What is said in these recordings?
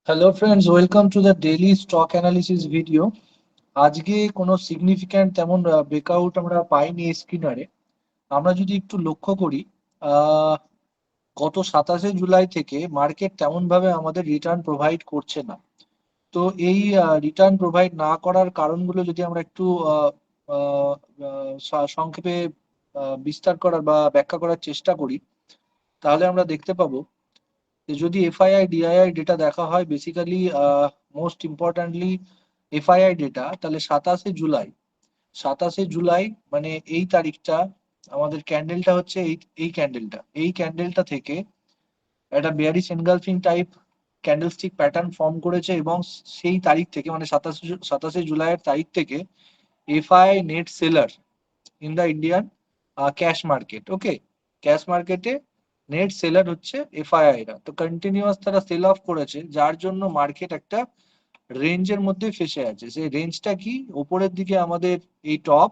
Hello friends, welcome to the daily stock analysis video. আজকে কোনো significant তেমন breakout আমরা পাইনি স্ক্রিনারে। আমরা যদি একটু লক্ষ্য করি, আহ, গত 27শে জুলাই থেকে মার্কেট তেমন ভাবে আমাদের রিটার্ন প্রোভাইড করছে না। তো এই রিটার্ন প্রোভাইড না করার কারণগুলো যদি আমরা একটু আহ, আহ, সংক্ষেপে বিস্তার করার বা ব্যাখ্যা করার চেষ্টা করি, তাহলে আমরা দেখতে পাবো যদি এফআইআই ডিআইআই ডেটা দেখা হয়, basically most importantly FII data, তাহলে 27শে জুলাই মানে এই তারিখটা, আমাদের ক্যান্ডেলটা হচ্ছে এই ক্যান্ডেলটা থেকে একটা bearish engulfing type candlestick pattern form করেছে, এবং সেই তারিখ থেকে মানে সাতাশে জুলাইয়ের তারিখ থেকে FII net seller in the Indian cash market. Okay, cash মার্কেটে নেট সেলার হচ্ছে এফআইআই রা। তো কন্টিনিউয়াস তারা সেল অফ করেছে, যার জন্য মার্কেট একটা রেঞ্জের মধ্যে ফেসে আছে। সেই রেঞ্জটা কি? উপরের দিকে আমাদের এই টপ,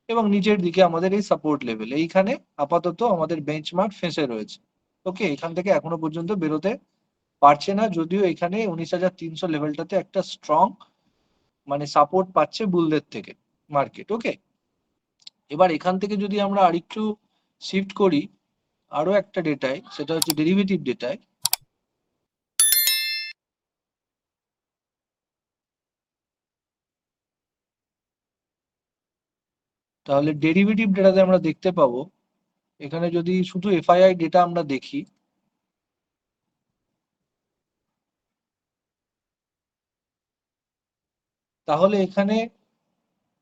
এবং নিচের দিকে আমাদের এই সাপোর্ট লেভেল। এইখানে আপাতত আমাদের বেঞ্চমার্ক ফেসে রয়েছে। ওকে, এখান থেকে এখনো পর্যন্ত বেরোতে পারছে না, যদিও এখানে 19,300 লেভেলটাতে একটা স্ট্রং মানে সাপোর্ট পাচ্ছে বুলদের থেকে মার্কেট। ওকে, এবার এখান থেকে যদি আমরা আরেকটু শিফট করি আরো একটা ডেটায়, সেটা হচ্ছে ডেরিভেটিভ ডেটায়, তাহলে ডেরিভেটিভ ডেটাতে আমরা দেখতে পাবো, এখানে যদি শুধু এফআইআই ডেটা আমরা দেখি, তাহলে এখানে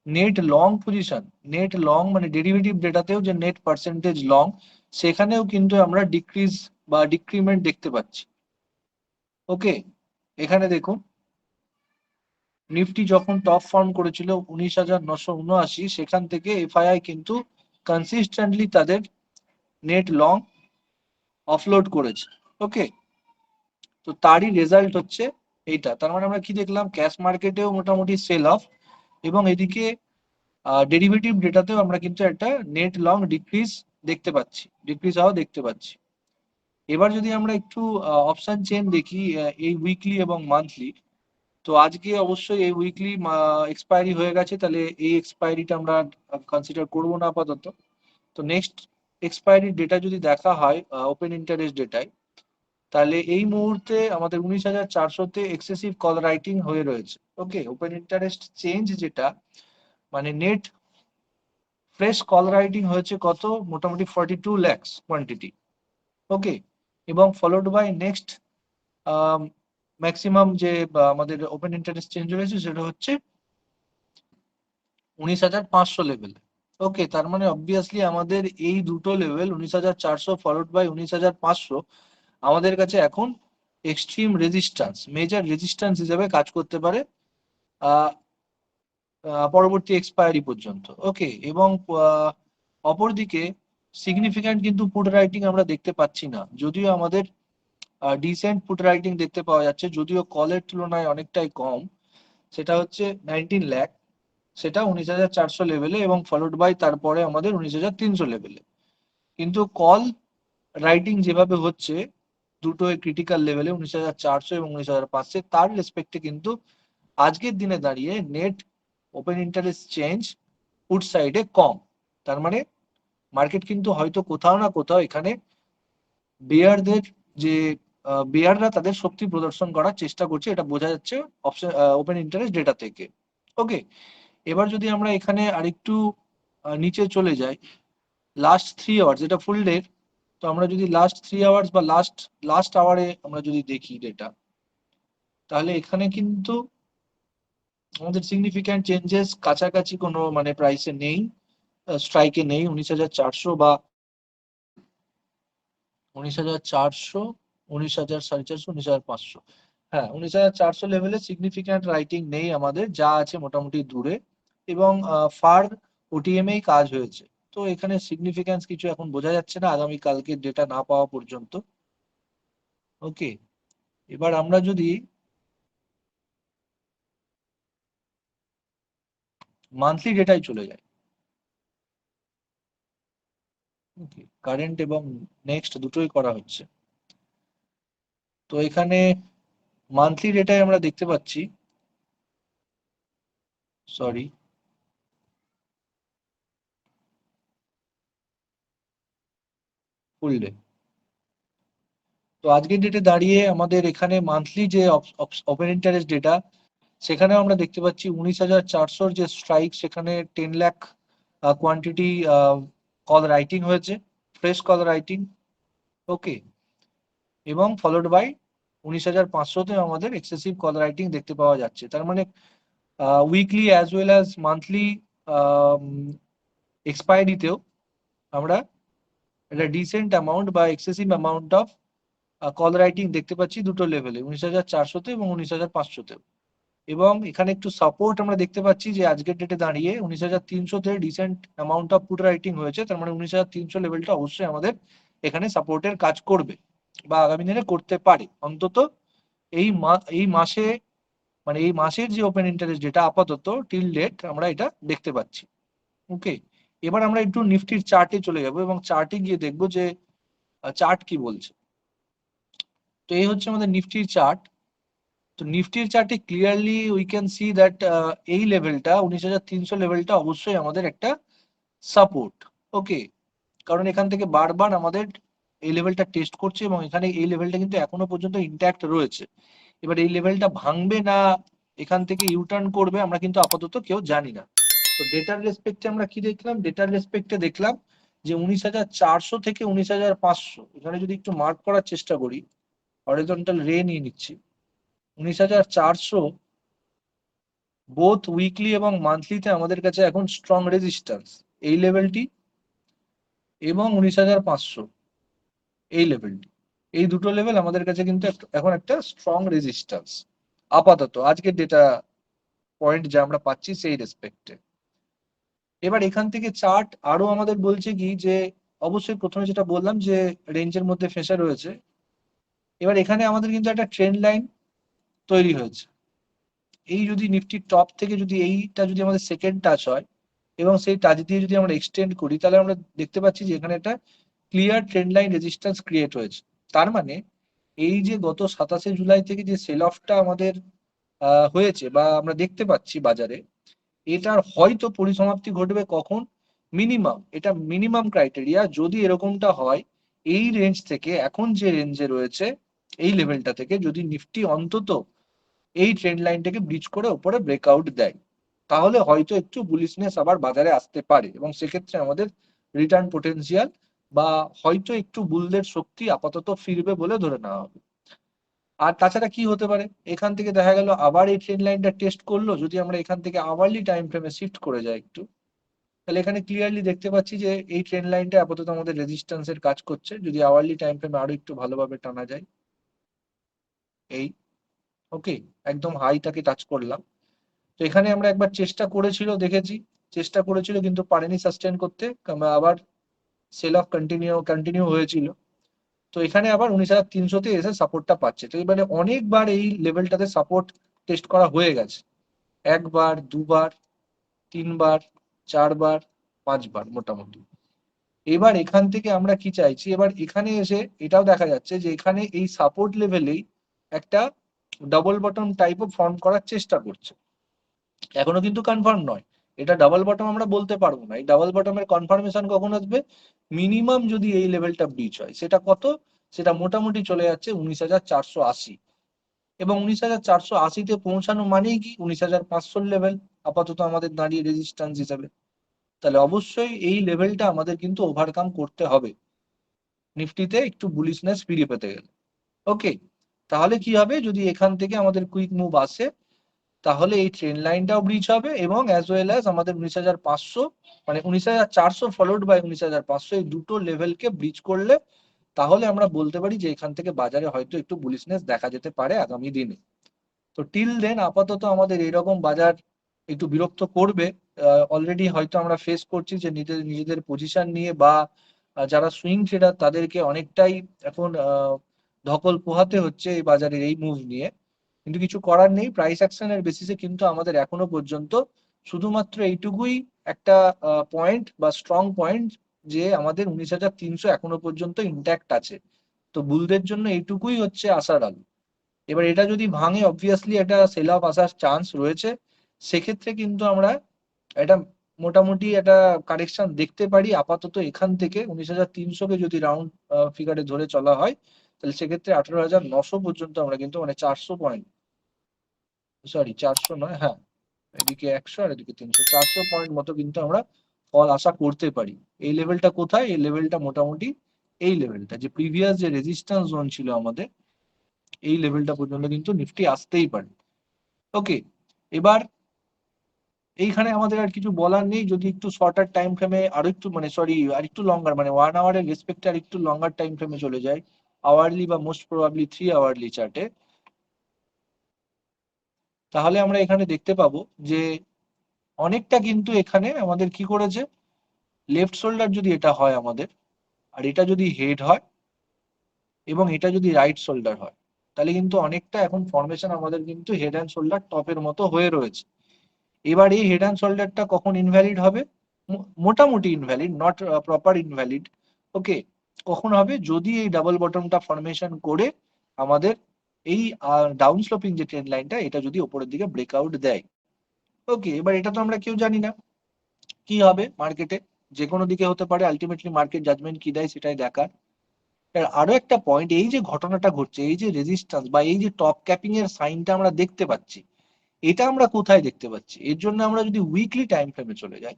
net long position, net long মানে ডেরিভেটিভ ডেটাতেও যে নেট পার্সেন্টেজ লং, সেখানেও কিন্তু আমরা ডিক্রিজ বা ডিক্রিমেন্ট দেখতে পাচ্ছি। ওকে, এখানে দেখুন, নিফটি যখন টপ ফর্ম করেছিল 19,979, সেখান থেকে এফআইআই কিন্তু কনসিস্টেন্টলি তাদের নেট লং অফলোড করেছে। ওকে, তো তারই রেজাল্ট হচ্ছে এইটা। তার মানে আমরা কি দেখলাম, ক্যাশ মার্কেটেও মোটামুটি সেল অফ, এবং এদিকে ডেরিভেটিভ ডেটাতেও আমরা কিন্তু একটা নেট লং ডিক্রিজ দেখতে পাচ্ছি, ডিক্রিজ হওয়া দেখতে পাচ্ছি। এবার যদি আমরা একটু অপশন চেন দেখি, এই উইকলি এবং মান্থলি, তো আজকে অবশ্যই এই উইকলি এক্সপায়ারি হয়ে গেছে, তাহলে এই এক্সপায়ারিটা আমরা কনসিডার করবো না আপাতত। তো নেক্সট এক্সপায়ারি ডেটা যদি দেখা হয় ওপেন ইন্টারেস্ট ডেটায়, তাহলে এই মুহূর্তে আমাদের 19,400-তে এক্সেসিভ কল রাইটিং হয়ে রয়েছে। ওকে, ওপেন ইন্টারেস্ট চেঞ্জ যেটা, মানে নেট ফ্রেশ কল রাইটিং হয়েছে কত, মোটামুটি 42 lakhs কোয়ান্টিটি। ওকে, এবং ফলোড বাই নেক্সট ম্যাক্সিমাম যে আমাদের ওপেন ইন্টারেস্ট চেঞ্জ হয়েছে, সেটা হচ্ছে 19,500 লেভেল। ওকে, তার মানে অবভিয়াসলি আমাদের এই দুটো লেভেল 19,400 ফলোড বাই 19,500 আমাদের কাছে এখন এক্সট্রিম রেজিস্ট্যান্স, মেজর রেজিস্ট্যান্স হিসেবে কাজ করতে পারে পরবর্তী এক্সপায়ারি পর্যন্ত। ওকে, এবং অপরদিকে সিগনিফিক্যান্ট কিন্তু পুট রাইটিং আমরা দেখতে পাচ্ছি না, যদিও আমাদের ডিসেন্ট পুট রাইটিং দেখতে পাওয়া যাচ্ছে, যদিও কলের তুলনায় অনেকটাই কম। সেটা হচ্ছে 19 লাখ, সেটা 19,400 লেভেলে, এবং ফলোড বাই তারপরে আমাদের 19,300 লেভেলে। কিন্তু কল রাইটিং যেভাবে হচ্ছে দুটো ক্রিটিক্যাল লেভেলে 19,400 এবং 19,500, তার রেসপেক্টে কিন্তু আজকের দিনে দাঁড়িয়ে net open interest change put সাইডে কম। তার মানে মার্কেট কিন্তু হয়তো কোথাও না কোথাও এখানে বেয়ারদের যে বেয়াররা তাদের শক্তি প্রদর্শন করার চেষ্টা করছে, এটা বোঝা যাচ্ছে অপশন ওপেন ইন্টারেস্ট ডেটা থেকে। ওকে, এবার যদি আমরা এখানে আরেকটু নিচে চলে যাই, লাস্ট 3 আওয়ার্স, এটা ফুল ডে, তো আমরা যদি লাস্ট 3 আওয়ার্স বা লাস্ট লাস্ট আওয়ারে আমরা যদি দেখি ডেটা, তাহলে এখানে কিন্তু আমাদের সিগনিফিক্যান্ট চেঞ্জেস কাছাকাছি কোনো মানে প্রাইসে নেই, স্ট্রাইকে নেই। 19,400 বা 19,400, 19,450, 19,500, হ্যাঁ 19,400 লেভেলে সিগনিফিক্যান্ট রাইটিং নেই আমাদের, যা আছে মোটামুটি দূরে, এবং ফার ওটিএম এই কাজ হয়েছে। তো এখানে সিগনিফিক্যান্স কিছু এখন বোঝা যাচ্ছে না আগামী কালকে ডেটা না পাওয়া পর্যন্ত। ওকে, এবার আমরা যদি মান্থলি ডেটায় চলে যাই, ওকে, কারেন্ট এবং নেক্সট দুটোই করা হচ্ছে। তো এখানে মান্থলি ডেটায় আমরা দেখতে পাচ্ছি, সরি, ফুল ডে। তো আজকের ডেটে দাঁড়িয়ে আমাদের এখানে মান্থলি যে ওপেন ইন্টারেস্ট ডেটা, সেখানেও আমরা দেখতে পাচ্ছি 19,400 যে স্ট্রাইক, সেখানে 10 লাখ কোয়ান্টিটি কল রাইটিং হয়েছে, ফ্রেশ কল রাইটিং। ওকে, এবং ফলোড বাই 19,500তে আমাদের এক্সেসিভ কল রাইটিং দেখতে পাওয়া যাচ্ছে। তার মানে weekly as well as monthly এক্সপায়ারিতেও আমরা একটা ডিসেন্ট অ্যামাউন্ট বা excessive amount of call writing দেখতে পাচ্ছি দুটো লেভেলে, 19,400তে এবং 19,500তেও। এবং এখানে একটু সাপোর্ট আমরা দেখতে পাচ্ছি যে আজকের ডেটে দাঁড়িয়ে 19,300তে decent amount of put writing হয়েছে। তার মানে 19,300 লেভেলটা অবশ্যই আমাদের এখানে সাপোর্টের কাজ করবে বা আগামী দিনে করতে পারে। অন্তত এই মাসে, মানে এই মাসের যে ওপেন ইন্টারেস্ট যেটা আপাতত টিল ডেট আমরা এটা দেখতে পাচ্ছি। ওকে, এবার আমরা একটু নিফটির চার্টে চলে যাব এবং চার্টে গিয়ে দেখবো যে চার্ট কি বলছে। তো এই হচ্ছে আমাদের নিফটির চার্ট। তো নিফটির চার্টে clearly we can see that এই লেভেলটা 19,300 লেভেলটা অবশ্যই আমাদের একটা সাপোর্ট। ওকে, কারণ এখান থেকে বারবার আমাদের এই লেভেলটা টেস্ট করছে এবং এখানে এই লেভেলটা কিন্তু এখনো পর্যন্ত ইন্ট্যাক্ট রয়েছে। এবার এই লেভেলটা ভাঙবে না এখান থেকে ইউটার্ন করবে আমরা কিন্তু আপাতত কেউ জানি না। তো ডেটার রেসপেক্টে আমরা কি দেখলাম, ডেটার রেসপেক্টে দেখলাম যে 19,400 থেকে 19,500, এখানে যদি একটু মার্ক করার চেষ্টা করি, হরিজন্টাল রে নিয়ে নিচ্ছি, 19,400 বোথ উইকলি এবং মান্থলিতে আমাদের কাছে এখন স্ট্রং রেজিস্ট্যান্স, এই লেভেলটি এবং 19,500 এই লেভেলটি, এই দুটো লেভেল আমাদের কাছে কিন্তু এখন একটা স্ট্রং রেজিস্ট্যান্স আপাতত আজকের ডেটা পয়েন্ট যা আমরা পাচ্ছি সেই রেসপেক্টে। এবার এখান থেকে চার্ট আরো আমাদের বলছে কি যে অবশ্যই প্রথমে যেটা বললাম যে রেঞ্জের মধ্যে ফেঁসে রয়েছে। এবার এখানে আমাদের কিন্তু একটা ট্রেন্ড লাইন তৈরি হয়েছে। এই যদি নিফটির টপ থেকে যদি এইটা যদি আমাদের সেকেন্ড টাচ হয় এবং সেই টাচ দিয়ে যদি আমরা এক্সটেন্ড করি, তাহলে আমরা দেখতে পাচ্ছি যে এখানে একটা clear trend line resistance create হয়েছে। তার মানে এই যে গত 27শে জুলাই থেকে যে সেল অফটা আমাদের হয়েছে বা আমরা দেখতে পাচ্ছি বাজারে, এটার হয়তো পরিসমাপ্তি ঘটবে কখন, মিনিমাম, এটা মিনিমাম ক্রাইটেরিয়া যদি এরকমটা হয়, এই রেঞ্জ থেকে এখন যে রেঞ্জে রয়েছে এই লেভেলটা থেকে যদি নিফটি অন্তত এই ট্রেন্ড লাইনটাকে ব্রিজ করে উপরে ব্রেকআউট দেয়, তাহলে হয়তো একটু বুলিশনেস আবার বাজারে আসতে পারে এবং সেক্ষেত্রে আমাদের রিটার্ন পোটেনশিয়াল বা হয়তো একটু বুলদের শক্তি আপাতত ফিরবে বলে ধরে নেওয়া হবে। আর তাছাড়া কি হতে পারে, এখান থেকে দেখা গেল আবার এই ট্রেন্ড লাইনটা টেস্ট করলো, যদি আমরা এখান থেকে আওয়ারলি টাইম ফ্রেমে শিফট করে যাই একটু, তাহলে এখানে ক্লিয়ারলি দেখতে পাচ্ছি যে এই ট্রেন্ড লাইনটা আপাতত আমাদের রেজিস্ট্যান্সের কাজ করছে। যদি আওয়ারলি টাইম ফ্রেমে আরো একটু ভালোভাবে টানা যায়, এই, ওকে, একদম হাইটাকে টাচ করলাম। তো এখানে আমরা একবার চেষ্টা করেছিল, দেখেছি চেষ্টা করেছিল কিন্তু পারেনি সাস্টেন করতে, আবার সেল অফ কন্টিনিউ হয়েছিল। তো এখানে আবার 19,300তে এসে সাপোর্টটা পাচ্ছে। তো এবারে অনেকবার এই লেভেলটাতে সাপোর্ট টেস্ট করা হয়ে গেছে, একবার, দুবার, তিনবার, চারবার, পাঁচবার মোটামুটি। এবার এখান থেকে আমরা কি চাইছি, এবার এখানে এসে এটাও দেখা যাচ্ছে যে এখানে এই সাপোর্ট লেভেলেই একটা double bottom type of form করার চেষ্টা করছে। এখনো কিন্তু কনফার্ম নয়, এটা ডাবল বটম আমরা বলতে পারবো না। এই ডাবল বটমের কনফার্মেশন কখন আসবে, মিনিমাম যদি এই লেভেলটা ব্রিচ হয়, সেটা কত, সেটা মোটামুটি চলে যাচ্ছে 19,480। এবং 19,480তে পৌঁছানো মানেই কি 19,500 লেভেল আপাতত আমাদের দাঁড়িয়ে রেজিস্ট্যান্স হিসাবে। তাহলে অবশ্যই এই লেভেলটা আমাদের কিন্তু ওভারকাম করতে হবে নিফটিতে একটু বুলিশনেস ফিরে পেতে গেলে। ওকে, তাহলে কি হবে, যদি এখান থেকে আমাদের কুইক মুভ আসে, তাহলে এই ট্রেন লাইনটাও ব্রিচ হবে এবং অ্যাজ ওয়েল অ্যাজ আমাদের 19,500, মানে 19,400 ফলোড বাই 19,500, এই দুটো লেভেলকে ব্রিচ করলে তাহলে আমরা বলতে পারি যে এখান থেকে বাজারে হয়তো একটু বুলিশনেস দেখা যেতে পারে আগামী দিনে। তো টিল দেন আপাতত আমাদের এইরকম বাজার একটু বিরক্ত করবে। অলরেডি হয়তো আমরা ফেস করছি যে নিজেদের পজিশন নিয়ে বা যারা সুইং ট্রেডার তাদেরকে অনেকটাই এখন ধকল পোহাতে হচ্ছে এই বাজারের এই মুভ নিয়ে। কিন্তু কিছু করার নেই, প্রাইস অ্যাকশনের বেসিসে কিন্তু আমাদের এখনো পর্যন্ত শুধুমাত্র এইটুকুই একটা পয়েন্ট বা স্ট্রং পয়েন্ট যে আমাদের 19,300 এখনো পর্যন্ত ইন্ট্যাক্ট আছে। তো বুলদের জন্য এইটুকুই হচ্ছে আশার আলো। এবার এটা যদি ভাঙে অবভিয়াসলি এটা সেল অফ আসার চান্স রয়েছে, সেক্ষেত্রে কিন্তু আমরা এটা মোটামুটি একটা কারেকশন দেখতে পারি আপাতত এখান থেকে 19,300-কে যদি রাউন্ড ফিগারে ধরে চলা হয়, তাহলে সেক্ষেত্রে 18,900 পর্যন্ত আমরা কিন্তু মানে 400 পয়েন্ট, সরি 400 নয়, হ্যাঁ এদিকে 100 আর এদিকে 300, 400 পয়েন্ট মতো কিন্তু আমরা ফল আশা করতে পারি। এই লেভেলটা কোথায়? এই লেভেলটা মোটামুটি এই লেভেলটা যে প্রিভিয়াস যে রেজিস্ট্যান্স জোন ছিল আমাদের, এই লেভেলটা পর্যন্ত কিন্তু নিফটি আসতেই পারে। ওকে, এবার এইখানে আমাদের আর কিছু বলার নেই। যদি একটু শর্টার টাইম ফ্রেমে আরো একটু মানে সরি আর একটু লঙ্গার মানে 1 আওয়ারের রেসপেক্টে আর একটু লঙ্গার টাইম ফ্রেমে চলে যায়, আওয়ারলি বা মোস্ট প্রবাবলি 3 আওয়ারলি চার্টে, তাহলে আমরা এখানে দেখতে পাবো যে অনেকটা কিন্তু এখানে আমাদের কি করেছে, লেফট শোল্ডার যদি এটা হয় আমাদের, আর এটা যদি হেড হয় এবং এটা যদি রাইট শোল্ডার হয়, তাহলে কিন্তু অনেকটা এখন ফরমেশন আমাদের কিন্তু হেড অ্যান্ড শোল্ডার টপের মতো হয়ে রয়েছে। এবার এই হেড অ্যান্ড শোল্ডারটা কখন ইনভ্যালিড হবে? মোটামুটি ইনভ্যালিড, নট প্রপার ইনভ্যালিড। ওকে, কখন হবে? যদি এই ডাবল বটমটা ফরমেশন করে আমাদের এই ডাউন স্লোপিং যে ট্রেন্ড লাইনটা, এটা যদি উপরের দিকে ব্রেকআউট দেয়। ওকে, এবার এটা তো আমরা কেউ জানি না কি হবে মার্কেটে, যে কোনো দিকে হতে পারে, আলটিমেটলি মার্কেট জাজমেন্ট কি দেয় সেটাই দেখার। আরো একটা পয়েন্ট, এই যে ঘটনাটা ঘটছে, এই যে রেজিস্ট্যান্স বা এই যে টপ ক্যাপিং এর সাইনটা আমরা দেখতে পাচ্ছি, এটা আমরা কোথায় দেখতে পাচ্ছি? এর জন্য আমরা যদি উইকলি টাইম ফ্রেমে চলে যাই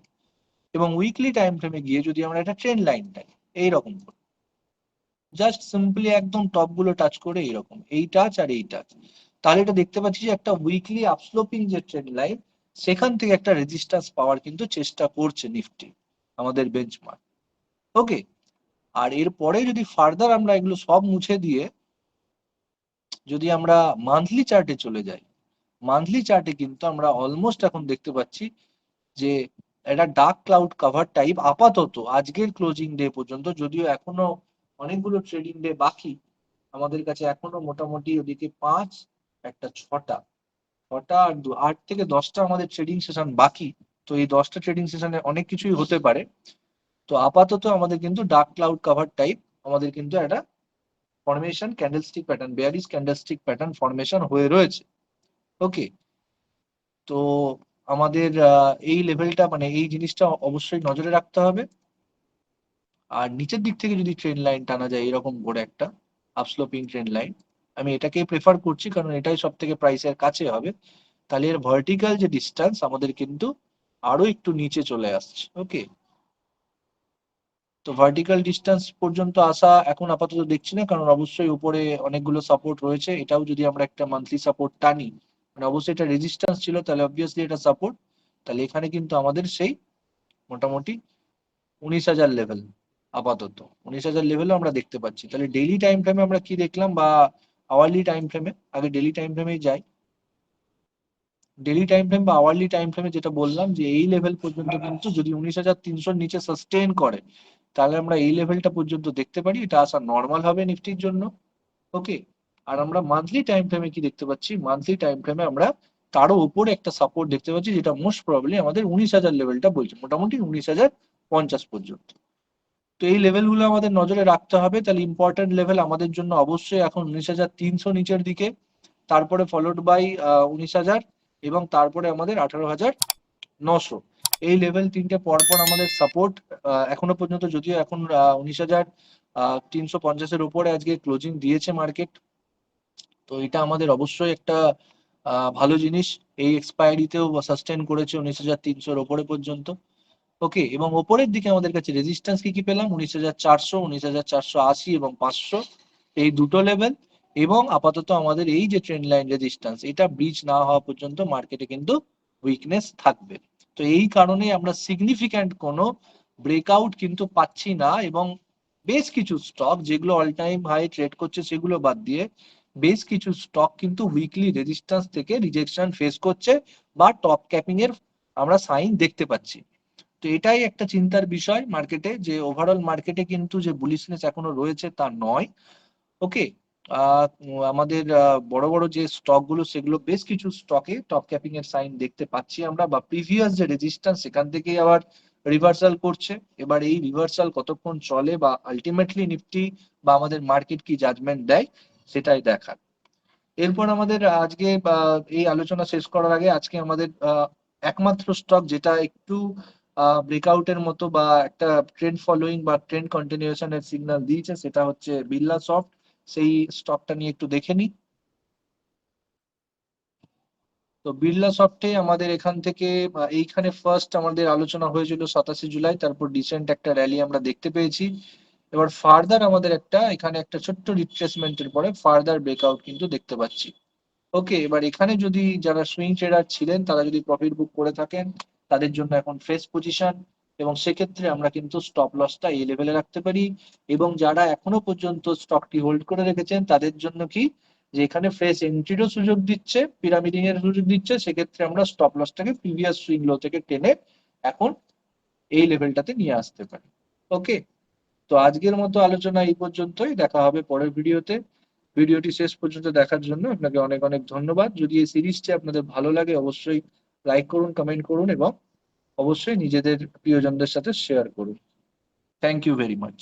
এবং উইকলি টাইম ফ্রেমে গিয়ে যদি আমরা একটা ট্রেন্ড লাইন টাই এইরকম করে, জাস্ট সিম্পলি একদম টপ গুলো টাচ করে এইরকম এই টাচ আর এই টাচ, তাহলে এটা দেখতে পাচ্ছি যে একটা উইকলি আপস্লোপিং যে ট্রেন্ড লাইন, সেখান থেকে একটা রেজিস্ট্যান্স পাওয়ার কিন্তু চেষ্টা করছে নিফটি, আমাদের বেঞ্চমার্ক। ওকে, আর এরপরে যদি ফার্দার আমরা এগুলো সব মুছে দিয়ে যদি আমরা মান্থলি চার্টে চলে যাই, মান্থলি চার্টে কিন্তু আমরা অলমোস্ট এখন দেখতে পাচ্ছি যে একটা ডার্ক ক্লাউড কভার টাইপ আপাতত আজকের ক্লোজিং ডে পর্যন্ত, যদিও এখনো অনেকগুলো ট্রেডিং ডে বাকি আমাদের কাছে, এখনো মোটামুটি ওদিকে 5 একটা 6টা, 6টা আর 8 থেকে 10টা আমাদের ট্রেডিং সেশন বাকি। তো এই 10টা ট্রেডিং সেশনে অনেক কিছুই হতে পারে। তো আপাতত আমাদের কিন্তু ডার্ক ক্লাউড কভার টাইপ আমাদের কিন্তু একটা formation candlestick pattern, bearish candlestick pattern formation হয়ে রয়েছে। ওকে, তো আমাদের এই লেভেলটা মানে এই জিনিসটা অবশ্যই নজরে রাখতে হবে। আর নিচের দিক থেকে যদি ট্রেন লাইন টানা যায় এরকম করে একটা আপস্লোপিং ট্রেন লাইন, আমি এটাকেই প্রেফার করছি কারণ এটাই সব থেকে প্রাইসের কাছে হবে, তাহলে এর ভার্টিক্যাল যে ডিস্টেন্স আমাদের কিন্তু আরো একটু নিচে চলে আসছে। ওকে, তো ভার্টিক্যাল ডিস্টেন্স পর্যন্ত আসা এখন আপাতত দেখছি না, কারণ অবশ্যই উপরে অনেকগুলো সাপোর্ট রয়েছে। এটাও যদি আমরা একটা মান্থলি সাপোর্ট টানি, মানে অবশ্যই এটা রেজিস্ট্যান্স ছিল, তাহলে অবভিয়াসলি এটা সাপোর্ট, তাহলে এখানে কিন্তু আমাদের সেই মোটামুটি 19,000 লেভেল, আপাতত 19,000 লেভেলও আমরা দেখতে পাচ্ছি। তাহলে ডেইলি টাইম ফ্রেমে আমরা কি দেখলাম, বা আওয়ারলি টাইম ফ্রেমে, আগে ডেইলি টাইম ফ্রেমেই যাই। ডেইলি টাইম ফ্রেম বা আওয়ারলি টাইম ফ্রেমে যেটা বললাম যে এই লেভেল পর্যন্ত কিন্তু যদি 19,300-র নিচে সাস্টেইন করে, তাহলে আমরা এই লেভেলটা পর্যন্ত দেখতে পারি, এটা আসা নর্মাল হবে নিফটির জন্য। ওকে, আর আমরা মান্থলি টাইম ফ্রেমে কি দেখতে পাচ্ছি? মান্থলি টাইম ফ্রেমে আমরা তারও উপরে একটা সাপোর্ট দেখতে পাচ্ছি, যেটা মোস্ট প্রবাবলি আমাদের 19,000 লেভেলটা বলছে, মোটামুটি 19,050 পর্যন্ত। তো এই লেভেলগুলো আমাদের নজরে রাখতে হবে। তাহলে ইম্পর্টেন্ট লেভেল আমাদের জন্য অবশ্যই এখন 19,300 নিচের দিকে, তারপরে ফলোড বাই 19,000, এবং তারপরে আমাদের 18,900। এই লেভেল তিনটে পরপর আমাদের সাপোর্ট এখনো পর্যন্ত, যদিও এখন 19,350-এর উপরে আজকে ক্লোজিং দিয়েছে মার্কেট। তো এটা আমাদের অবশ্যই একটা ভালো জিনিস, এই এক্সপায়ারিতেও সাস্টেন করেছে 19,300-র উপরে পর্যন্ত। ওকে, এবং ওপরের দিকে আমাদের কাছে রেজিস্ট্যান্স কি কি পেলাম? 19,400, 19,480 এবং 500, এই দুটো লেভেল। এবং আপাতত আমাদের এই যে ট্রেন্ড লাইন রেজিস্ট্যান্স, এটা ব্রিজ না হওয়া পর্যন্ত মার্কেটে কিন্তু উইকনেস থাকবে। তো এই কারণে আমরা সিগনিফিক্যান্ট কোনো ব্রেকআউট কিন্তু পাচ্ছি না, এবং বেশ কিছু স্টক যেগুলো অল টাইম হাই ট্রেড করছে সেগুলো বাদ দিয়ে বেশ কিছু স্টক কিন্তু উইকলি রেজিস্ট্যান্স থেকে রিজেকশন ফেস করছে বা টপ ক্যাপিং এর আমরা সাইন দেখতে পাচ্ছি। তো এটাই একটা চিন্তার বিষয় মার্কেটে, যে ওভারঅল মার্কেটে কিন্তু যে বুলিশনেস এখনো রয়েছে তা নয়। ওকে, আমাদের বড় বড় যে স্টক গুলো সেগুলো বেশ কিছু স্টকে টপ ক্যাপিং এর সাইন দেখতে পাচ্ছি আমরা, বা প্রিভিয়াস যে রেজিস্ট্যান্স সেখান থেকে আবার রিভার্সাল করছে। এবার এই রিভার্সাল কতক্ষণ চলে বা আলটিমেটলি নিফটি বা আমাদের মার্কেট কি জাজমেন্ট দেয় সেটাই দেখার। এরপর আমাদের আজকে এই আলোচনা শেষ করার আগে আজকে আমাদের একমাত্র স্টক যেটা একটু ব্রেকআউটের মতো বা একটা ট্রেন্ড ফলোইং বা ট্রেন্ড কন্টিনিউশনের সিগন্যাল দিয়েছে, সেটা হচ্ছে বিড়লা সফট। সেই স্টকটা নিয়ে একটু দেখে নিই। তো বিড়লা সফটে আমাদের এখান থেকে এইখানে ফার্স্ট আমাদের আলোচনা হয়েছিল 27 জুলাই, তারপর ডিসেন্ট একটা র্যালি আমরা দেখতে পেয়েছি। এবার ফার্দার আমাদের এখানে একটা ছোট্ট রিট্রেসমেন্টের পরে ফার্দার ব্রেকআউট কিন্তু দেখতে পাচ্ছি। ওকে, এবার এখানে যদি যারা সুইং ট্রেডার ছিলেন তারা যদি প্রফিট বুক করে থাকেন তাদের জন্য এখন ফ্রেশ পজিশন, এবং সেক্ষেত্রে আমরা কিন্তু স্টপ লসটা এই লেভেলে রাখতে পারি। এবং যারা এখনো পর্যন্ত স্টকটি হোল্ড করে রেখেছেন তাদের জন্য কি, যে এখানে ফ্রেশ এন্ট্রিরও সুযোগ দিচ্ছে, পিরামিডিং এর সুযোগ দিচ্ছে, সেক্ষেত্রে আমরা স্টপ লসটাকে প্রিভিয়াস সুইং লো থেকে টেনে এখন এই লেভেলটাতে নিয়ে আসতে পারি। ওকে, তো আজকের মতো আলোচনা এই পর্যন্তই, দেখা হবে পরের ভিডিওতে। ভিডিওটি শেষ পর্যন্ত দেখার জন্য আপনাকে অনেক অনেক ধন্যবাদ। যদি এই সিরিজটি আপনাদের ভালো লাগে অবশ্যই লাইক করুন, কমেন্ট করুন এবং অবশ্যই নিজেদের প্রিয়জনদের সাথে শেয়ার করুন। Thank you very much.